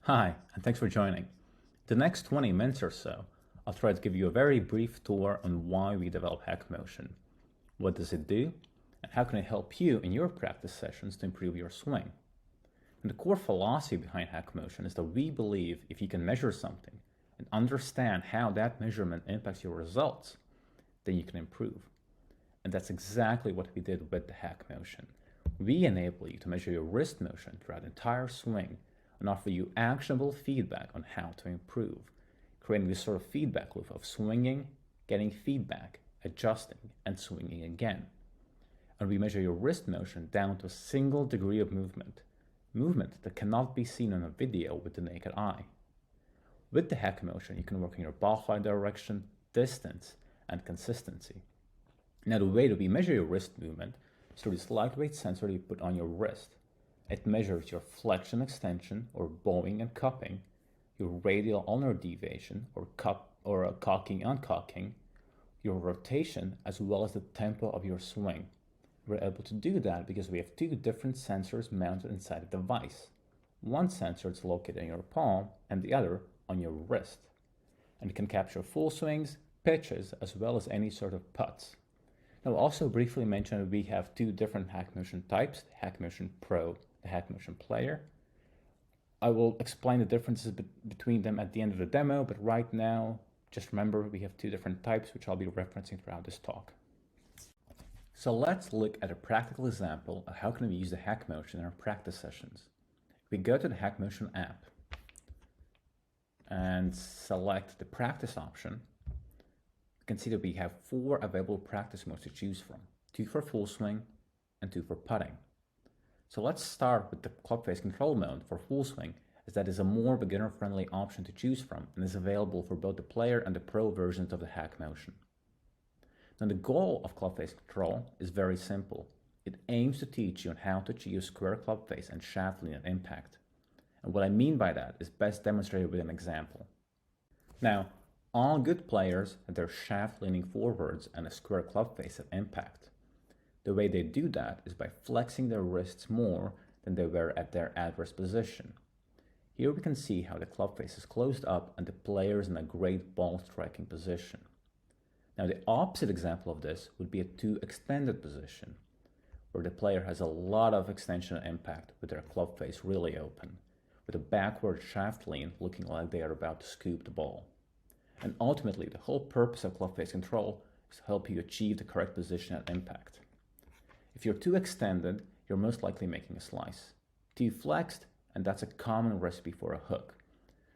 Hi, and thanks for joining. The next 20 minutes or so, I'll try to give you a very brief tour on why we develop HackMotion. What does it do? And how can it help you in your practice sessions to improve your swing? And the core philosophy behind HackMotion is that we believe if you can measure something and understand how that measurement impacts your results, then you can improve. And that's exactly what we did with the HackMotion. We enable you to measure your wrist motion throughout the entire swing and offer you actionable feedback on how to improve, creating this sort of feedback loop of swinging, getting feedback, adjusting, and swinging again. And we measure your wrist motion down to a single degree of movement that cannot be seen on a video with the naked eye. With the HackMotion, you can work in your ball flight direction, distance, and consistency. Now, the way that we measure your wrist movement is through this lightweight sensor you put on your wrist. It measures your flexion extension, or bowing and cupping, your radial ulnar deviation, or cocking uncocking, your rotation, as well as the tempo of your swing. We're able to do that because we have two different sensors mounted inside the device. One sensor is located in your palm and the other on your wrist. And it can capture full swings, pitches, as well as any sort of putts. Now, I'll also briefly mention that we have two different HackMotion types, the HackMotion Pro, the HackMotion Player. I will explain the differences between them at the end of the demo, but right now, just remember we have two different types, which I'll be referencing throughout this talk. So let's look at a practical example of how can we use the HackMotion in our practice sessions. We go to the HackMotion app and select the practice option. You can see that we have 4 available practice modes to choose from, 2 for full swing and 2 for putting. So let's start with the club face control mode for full swing, as that is a more beginner-friendly option to choose from and is available for both the player and the pro versions of the HackMotion. Now, the goal of club face control is very simple. It aims to teach you on how to achieve square club face and shaft lean at impact. And what I mean by that is best demonstrated with an example. Now, all good players have their shaft leaning forwards and a square club face at impact. The way they do that is by flexing their wrists more than they were at their adverse position. Here we can see how the club face is closed up and the player is in a great ball striking position. Now, the opposite example of this would be a too extended position, where the player has a lot of extension and impact with their club face really open, with a backward shaft lean looking like they are about to scoop the ball. And ultimately, the whole purpose of club face control is to help you achieve the correct position at impact. If you're too extended, you're most likely making a slice. Too flexed, and that's a common recipe for a hook.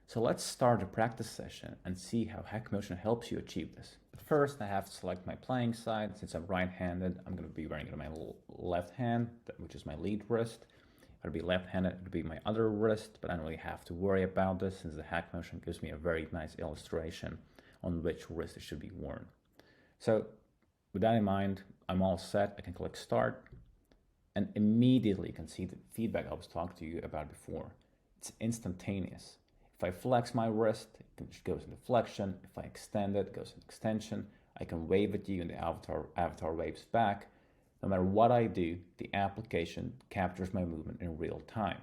So let's start a practice session and see how HackMotion helps you achieve this. But first, I have to select my playing side. Since I'm right-handed, I'm going to be wearing it on my left hand, which is my lead wrist. If I'd be left-handed, it would be my other wrist, but I don't really have to worry about this since the HackMotion gives me a very nice illustration on which wrist it should be worn. So with that in mind, I'm all set. I can click Start, and immediately you can see the feedback I was talking to you about before. It's instantaneous. If I flex my wrist, it goes into flexion. If I extend it, it goes into extension. I can wave at you and the avatar waves back. No matter what I do, the application captures my movement in real time,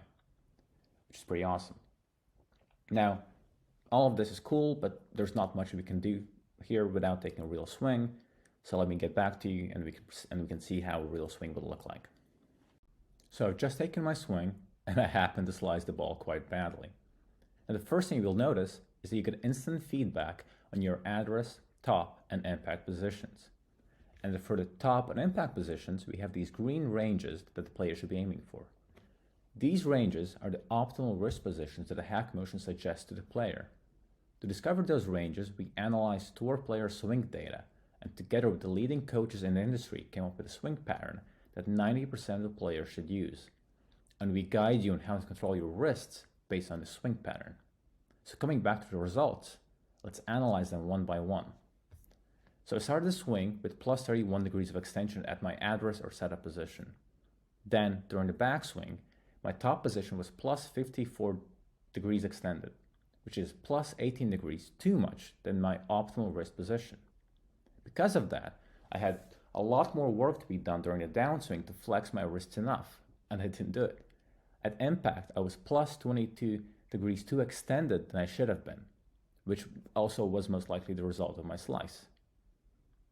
which is pretty awesome. Now, all of this is cool, but there's not much we can do here without taking a real swing. So let me get back to you and we can see how a real swing would look like. So I've just taken my swing and I happen to slice the ball quite badly. And the first thing you'll notice is that you get instant feedback on your address, top, and impact positions. And for the top and impact positions, we have these green ranges that the player should be aiming for. These ranges are the optimal wrist positions that the HackMotion suggests to the player. To discover those ranges, we analyzed tour player swing data, and together with the leading coaches in the industry came up with a swing pattern that 90% of the players should use. And we guide you on how to control your wrists based on the swing pattern. So coming back to the results, let's analyze them one by one. So I started the swing with plus 31 degrees of extension at my address or setup position. Then, during the backswing, my top position was plus 54 degrees extended, which is plus 18 degrees too much than my optimal wrist position. Because of that, I had a lot more work to be done during the downswing to flex my wrists enough, and I didn't do it. At impact, I was plus 22 degrees too extended than I should have been, which also was most likely the result of my slice.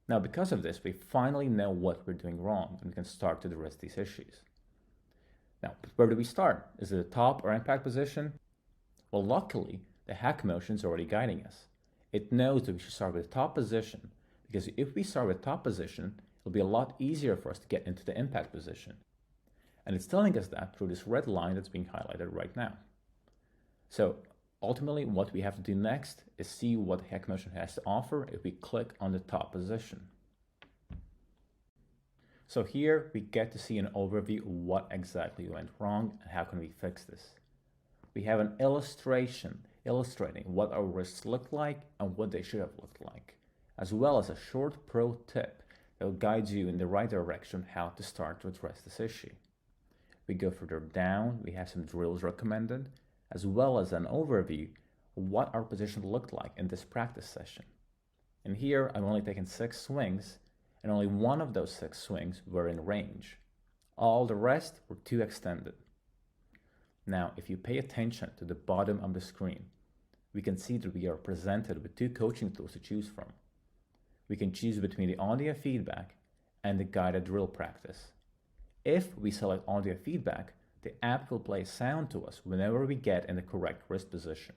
Now, because of this, we finally know what we're doing wrong and we can start to address these issues. Now, where do we start? Is it the top or impact position? Well, luckily, the HackMotion is already guiding us. It knows that we should start with the top position, because if we start with top position, it'll be a lot easier for us to get into the impact position. And it's telling us that through this red line that's being highlighted right now. So ultimately, what we have to do next is see what HackMotion has to offer if we click on the top position. So here we get to see an overview of what exactly went wrong and how can we fix this. We have an illustration illustrating what our wrists look like and what they should have looked like, as well as a short pro tip that will guide you in the right direction how to start to address this issue. We go further down, we have some drills recommended, as well as an overview of what our position looked like in this practice session. And here I've only taken 6 swings, and only one of those 6 swings were in range. All the rest were too extended. Now, if you pay attention to the bottom of the screen, we can see that we are presented with 2 coaching tools to choose from. We can choose between the audio feedback and the guided drill practice. If we select audio feedback, the app will play sound to us whenever we get in the correct wrist position,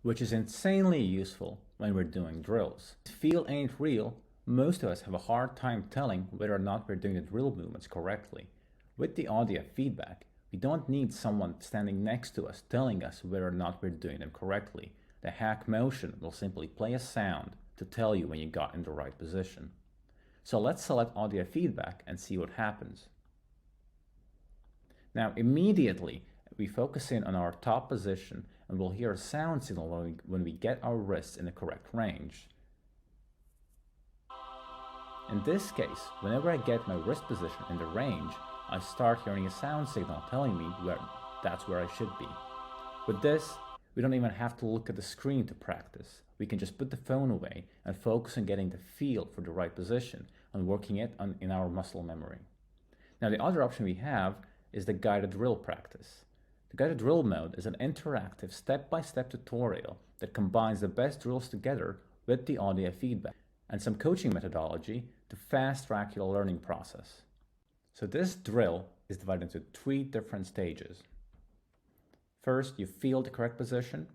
which is insanely useful when we're doing drills. Feel ain't real. Most of us have a hard time telling whether or not we're doing the drill movements correctly. With the audio feedback, we don't need someone standing next to us telling us whether or not we're doing them correctly. The HackMotion will simply play a sound to tell you when you got in the right position. So let's select audio feedback and see what happens. Now immediately we focus in on our top position and we'll hear a sound signal when we get our wrists in the correct range. In this case, whenever I get my wrist position in the range, I start hearing a sound signal telling me that's where I should be. With this, we don't even have to look at the screen to practice. We can just put the phone away and focus on getting the feel for the right position and working it in our muscle memory. Now the other option we have is the guided drill practice. The guided drill mode is an interactive step-by-step tutorial that combines the best drills together with the audio feedback and some coaching methodology to fast-track your learning process. So this drill is divided into 3 different stages. First, you feel the correct position.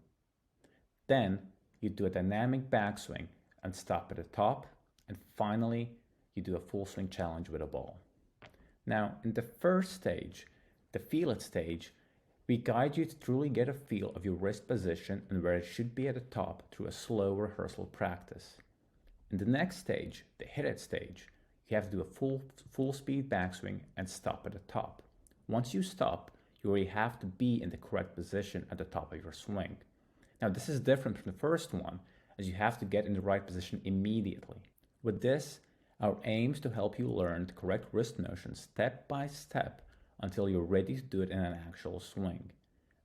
Then you do a dynamic backswing and stop at the top. And finally, you do a full swing challenge with a ball. Now, in the first stage, the feel it stage, we guide you to truly get a feel of your wrist position and where it should be at the top through a slow rehearsal practice. In the next stage, the hit it stage, you have to do a full speed backswing and stop at the top. Once you stop, you already have to be in the correct position at the top of your swing. Now this is different from the first one, as you have to get in the right position immediately. With this, our aim is to help you learn the correct wrist motion step by step until you're ready to do it in an actual swing.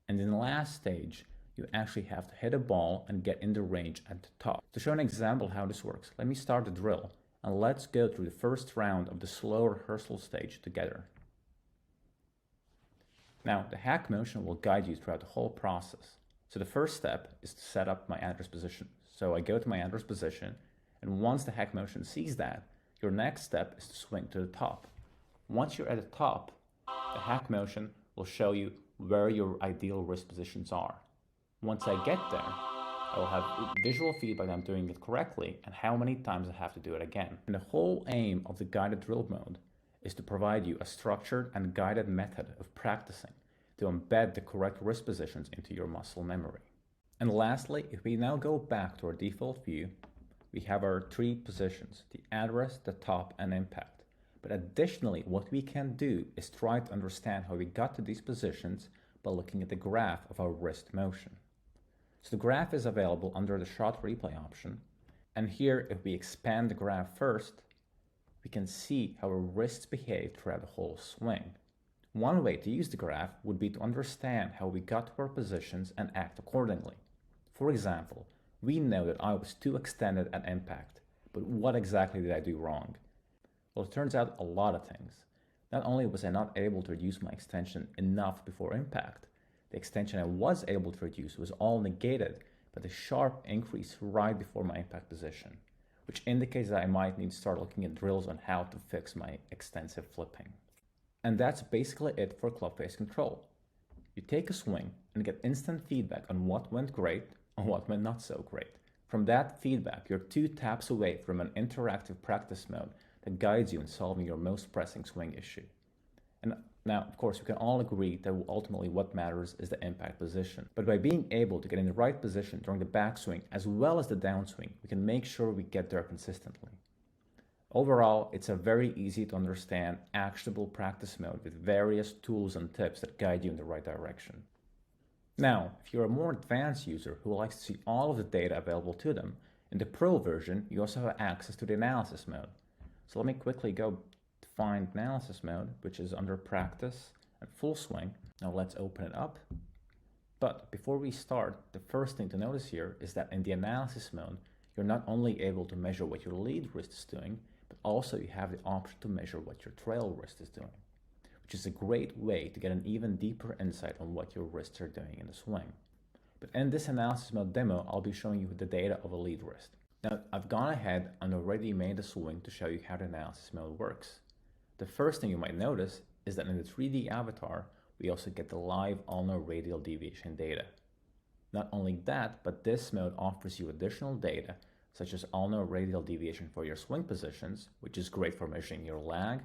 And in the last stage, you actually have to hit a ball and get in the range at the top. To show an example of how this works, let me start the drill and let's go through the first round of the slow rehearsal stage together. Now, the HackMotion will guide you throughout the whole process. So the first step is to set up my address position. So I go to my address position, and once the HackMotion sees that, your next step is to swing to the top. Once you're at the top, the HackMotion will show you where your ideal wrist positions are. Once I get there, I will have visual feedback that I'm doing it correctly and how many times I have to do it again. And the whole aim of the guided drill mode is to provide you a structured and guided method of practicing to embed the correct wrist positions into your muscle memory. And lastly, if we now go back to our default view, we have our 3 positions, the address, the top, and impact. But additionally, what we can do is try to understand how we got to these positions by looking at the graph of our wrist motion. So the graph is available under the shot replay option. And here, if we expand the graph first, we can see how our wrists behave throughout the whole swing. One way to use the graph would be to understand how we got to our positions and act accordingly. For example, we know that I was too extended at impact, but what exactly did I do wrong? Well, it turns out a lot of things. Not only was I not able to reduce my extension enough before impact, the extension I was able to reduce was all negated by the sharp increase right before my impact position, which indicates that I might need to start looking at drills on how to fix my extensive flipping. And that's basically it for club face control. You take a swing and get instant feedback on what went great and what went not so great. From that feedback, you're 2 taps away from an interactive practice mode that guides you in solving your most pressing swing issue. And now, of course, we can all agree that ultimately what matters is the impact position. But by being able to get in the right position during the backswing as well as the downswing, we can make sure we get there consistently. Overall, it's a very easy to understand, actionable practice mode with various tools and tips that guide you in the right direction. Now, if you're a more advanced user who likes to see all of the data available to them, in the Pro version, you also have access to the analysis mode. So let me quickly go find analysis mode, which is under practice and full swing. Now let's open it up. But before we start, the first thing to notice here is that in the analysis mode, you're not only able to measure what your lead wrist is doing, but also you have the option to measure what your trail wrist is doing, which is a great way to get an even deeper insight on what your wrists are doing in the swing. But in this analysis mode demo, I'll be showing you the data of a lead wrist. Now, I've gone ahead and already made a swing to show you how the analysis mode works. The first thing you might notice is that in the 3D avatar, we also get the live ulnar radial deviation data. Not only that, but this mode offers you additional data such as ulnar radial deviation for your swing positions, which is great for measuring your lag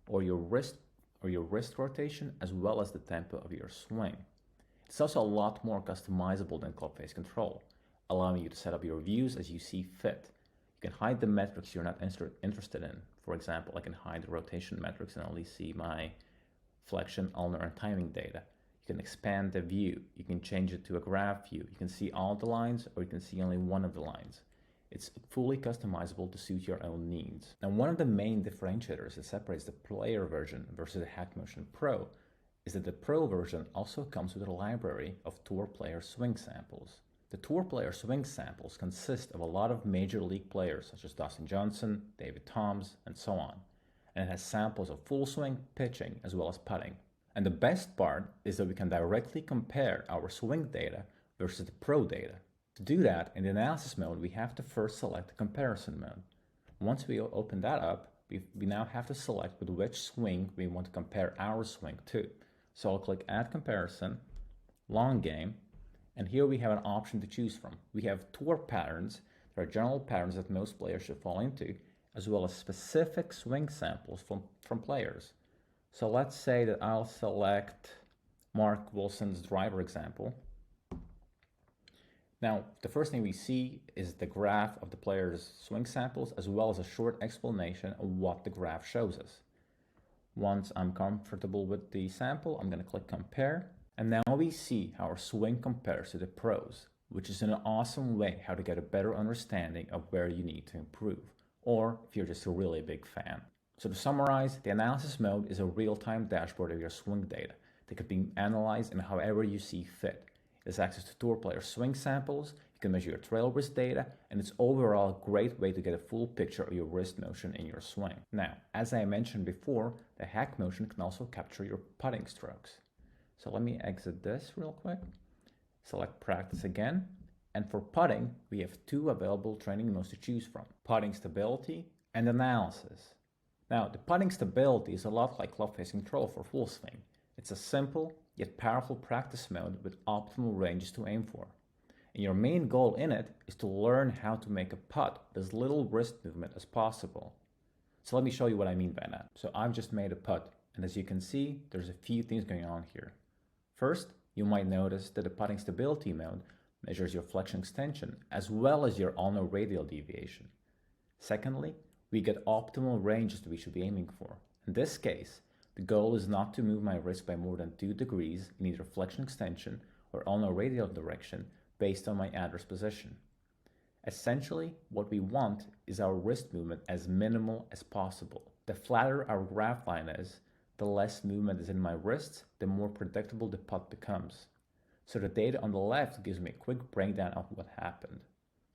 or your wrist rotation, as well as the tempo of your swing. It's also a lot more customizable than club face control, allowing you to set up your views as you see fit. You can hide the metrics you're not interested in. For example, I can hide the rotation metrics and only see my flexion, ulnar, and timing data. You can expand the view. You can change it to a graph view. You can see all the lines, or you can see only one of the lines. It's fully customizable to suit your own needs. Now, one of the main differentiators that separates the player version versus the HackMotion Pro is that the Pro version also comes with a library of tour player swing samples. The tour player swing samples consist of a lot of major league players such as Dustin Johnson, David Toms, and so on. And it has samples of full swing, pitching, as well as putting. And the best part is that we can directly compare our swing data versus the Pro data. To do that, in the analysis mode, we have to first select the comparison mode. Once we open that up, we now have to select with which swing we want to compare our swing to. So I'll click Add Comparison, Long Game, and here we have an option to choose from. We have tour patterns, that are general patterns that most players should fall into, as well as specific swing samples from players. So let's say that I'll select Mark Wilson's driver example. Now, the first thing we see is the graph of the player's swing samples, as well as a short explanation of what the graph shows us. Once I'm comfortable with the sample, I'm going to click Compare. And now we see how our swing compares to the pros, which is an awesome way how to get a better understanding of where you need to improve, or if you're just a really big fan. So to summarize, the analysis mode is a real-time dashboard of your swing data that could be analyzed in however you see fit. It has access to tour player swing samples, you can measure your trail wrist data, and it's overall a great way to get a full picture of your wrist motion in your swing. Now, as I mentioned before, the HackMotion can also capture your putting strokes. So let me exit this real quick, select Practice again, and for putting, we have 2 available training modes to choose from, Putting Stability and Analysis. Now, the putting stability is a lot like club face control for full swing. It's a simple yet powerful practice mode with optimal ranges to aim for. And your main goal in it is to learn how to make a putt with as little wrist movement as possible. So let me show you what I mean by that. So I've just made a putt, and as you can see, there's a few things going on here. First, you might notice that the putting stability mode measures your flexion extension as well as your ulnar radial deviation. Secondly, we get optimal ranges that we should be aiming for. In this case, the goal is not to move my wrist by more than 2 degrees in either flexion extension or ulnar radial direction based on my address position. Essentially, what we want is our wrist movement as minimal as possible. The flatter our graph line is, the less movement is in my wrists, the more predictable the putt becomes. So the data on the left gives me a quick breakdown of what happened.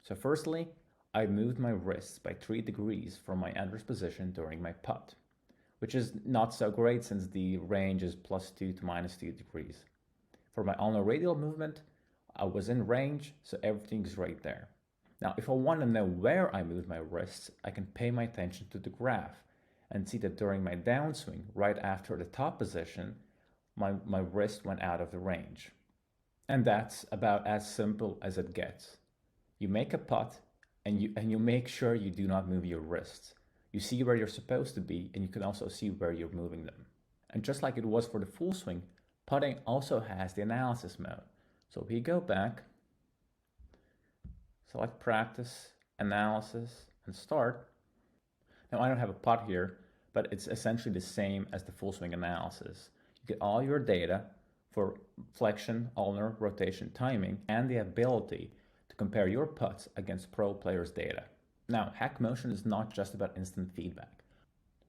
So firstly, I moved my wrists by 3 degrees from my address position during my putt, which is not so great since the range is +2 to -2 degrees. For my ulnar radial movement, I was in range, so everything's right there. Now, if I want to know where I moved my wrists, I can pay my attention to the graph and see that during my downswing, right after the top position, my wrist went out of the range. And that's about as simple as it gets. You make a putt and you make sure you do not move your wrists. You see where you're supposed to be, and you can also see where you're moving them. And just like it was for the full swing, putting also has the analysis mode. So if we go back, select practice, analysis, and start. Now I don't have a putt here, but it's essentially the same as the full swing analysis. You get all your data for flexion, ulnar, rotation, timing, and the ability to compare your putts against pro players' data. Now, HackMotion is not just about instant feedback.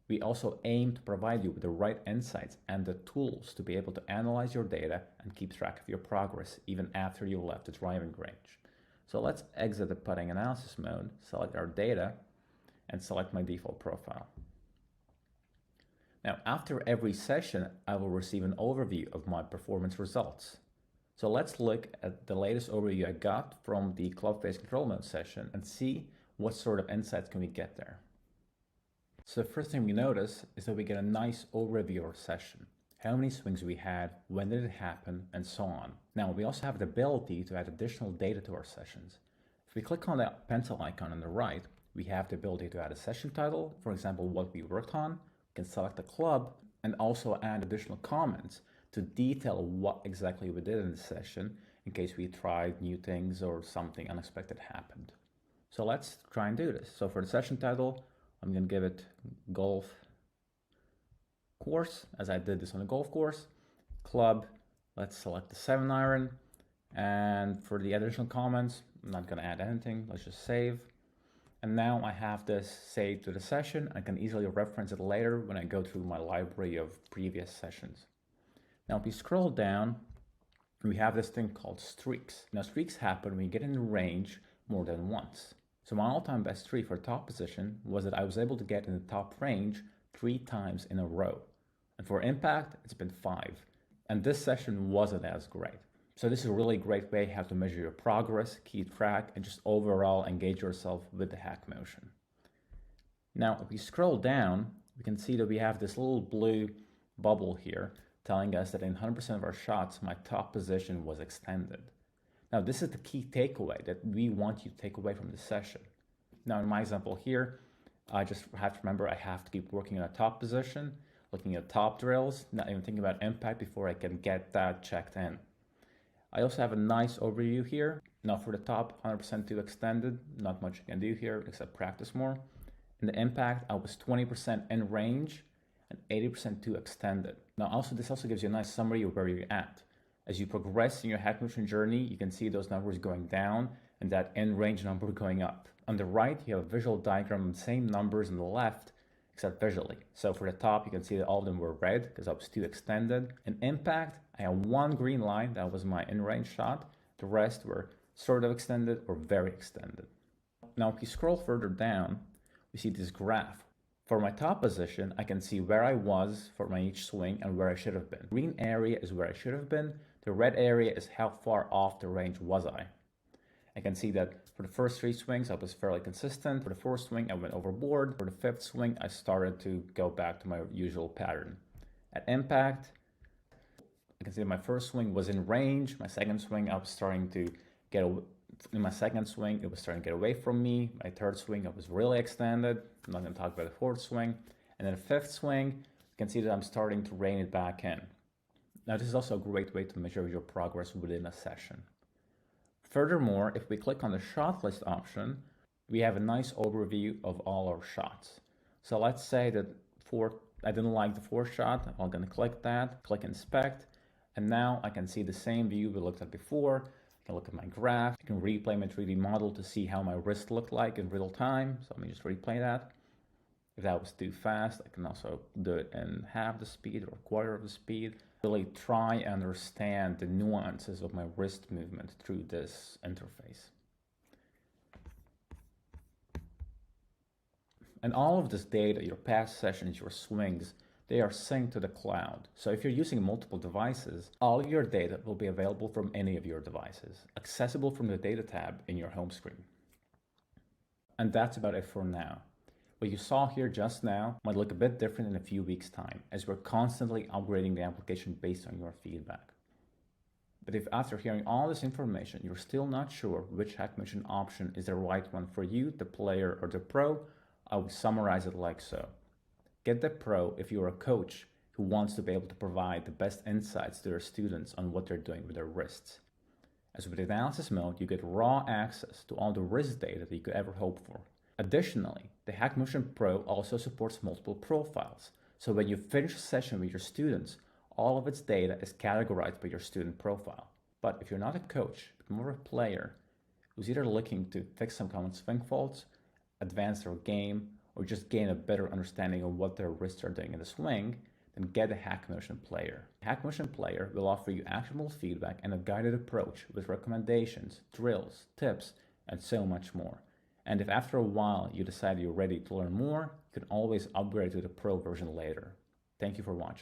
We also aim to provide you with the right insights and the tools to be able to analyze your data and keep track of your progress even after you left the driving range. So let's exit the putting analysis mode, select our data, and select my default profile. Now, after every session, I will receive an overview of my performance results. So let's look at the latest overview I got from the club face control mode session and see what sort of insights can we get there. So the first thing we notice is that we get a nice overview of our session. How many swings we had, when did it happen, and so on. Now, we also have the ability to add additional data to our sessions. If we click on the pencil icon on the right, we have the ability to add a session title, for example, what we worked on. We can select a club and also add additional comments to detail what exactly we did in the session in case we tried new things or something unexpected happened. So let's try and do this. So for the session title, I'm going to give it golf course, as I did this on a golf course. Club, let's select the 7-iron. And for the additional comments, I'm not going to add anything. Let's just save. And now I have this saved to the session. I can easily reference it later when I go through my library of previous sessions. Now, if we scroll down, we have this thing called streaks. Now, streaks happen when you get in the range more than once. So my all-time best streak for top position was that I was able to get in the top range 3 times in a row. And for impact, it's been 5. And this session wasn't as great. So this is a really great way how to measure your progress, keep track, and just overall engage yourself with the HackMotion. Now, if we scroll down, we can see that we have this little blue bubble here telling us that in 100% of our shots, my top position was extended. Now, this is the key takeaway that we want you to take away from this session. Now, in my example here, I just have to remember I have to keep working on a top position, looking at top drills, not even thinking about impact before I can get that checked in. I also have a nice overview here. Now for the top, 100% too extended, not much you can do here except practice more. In the impact, I was 20% in range and 80% too extended. Now this also gives you a nice summary of where you're at. As you progress in your HackMotion journey, you can see those numbers going down and that in range number going up. On the right, you have a visual diagram of the same numbers on the left, except visually. So for the top, you can see that all of them were red because I was too extended. In impact, I had one green line, that was my in-range shot. The rest were sort of extended or very extended. Now, if you scroll further down, we see this graph. For my top position, I can see where I was for my each swing and where I should have been. Green area is where I should have been. The red area is how far off the range was I. I can see that for the first 3 swings, I was fairly consistent. For the 4th swing, I went overboard. For the 5th swing, I started to go back to my usual pattern. At impact, I can see that my first swing was in range. My second swing, I was starting to get in my second swing, it was starting to get away from me. My 3rd swing, I was really extended. I'm not going to talk about the 4th swing. And then the 5th swing, you can see that I'm starting to rein it back in. Now, this is also a great way to measure your progress within a session. Furthermore, if we click on the shot list option, we have a nice overview of all our shots. So let's say that I didn't like the 4th shot. I'm going to click that, click inspect, and now I can see the same view we looked at before. I can look at my graph. I can replay my 3D model to see how my wrist looked like in real time. So let me just replay that. If that was too fast, I can also do it in half the speed or a quarter of the speed. Really try and understand the nuances of my wrist movement through this interface. And all of this data, your past sessions, your swings, they are synced to the cloud. So if you're using multiple devices, all of your data will be available from any of your devices, accessible from the Data tab in your home screen. And that's about it for now. What you saw here just now might look a bit different in a few weeks' time, as we're constantly upgrading the application based on your feedback. But if after hearing all this information, you're still not sure which HackMotion option is the right one for you, the player or the pro, I would summarize it like so. Get the pro if you're a coach who wants to be able to provide the best insights to their students on what they're doing with their wrists. As with analysis mode, you get raw access to all the wrist data that you could ever hope for. Additionally, the HackMotion Pro also supports multiple profiles. So when you finish a session with your students, all of its data is categorized by your student profile. But if you're not a coach, but more a player who's either looking to fix some common swing faults, advance their game, or just gain a better understanding of what their wrists are doing in the swing, then get a HackMotion Player. The HackMotion Player will offer you actionable feedback and a guided approach with recommendations, drills, tips, and so much more. And if after a while you decide you're ready to learn more, you can always upgrade to the Pro version later. Thank you for watching.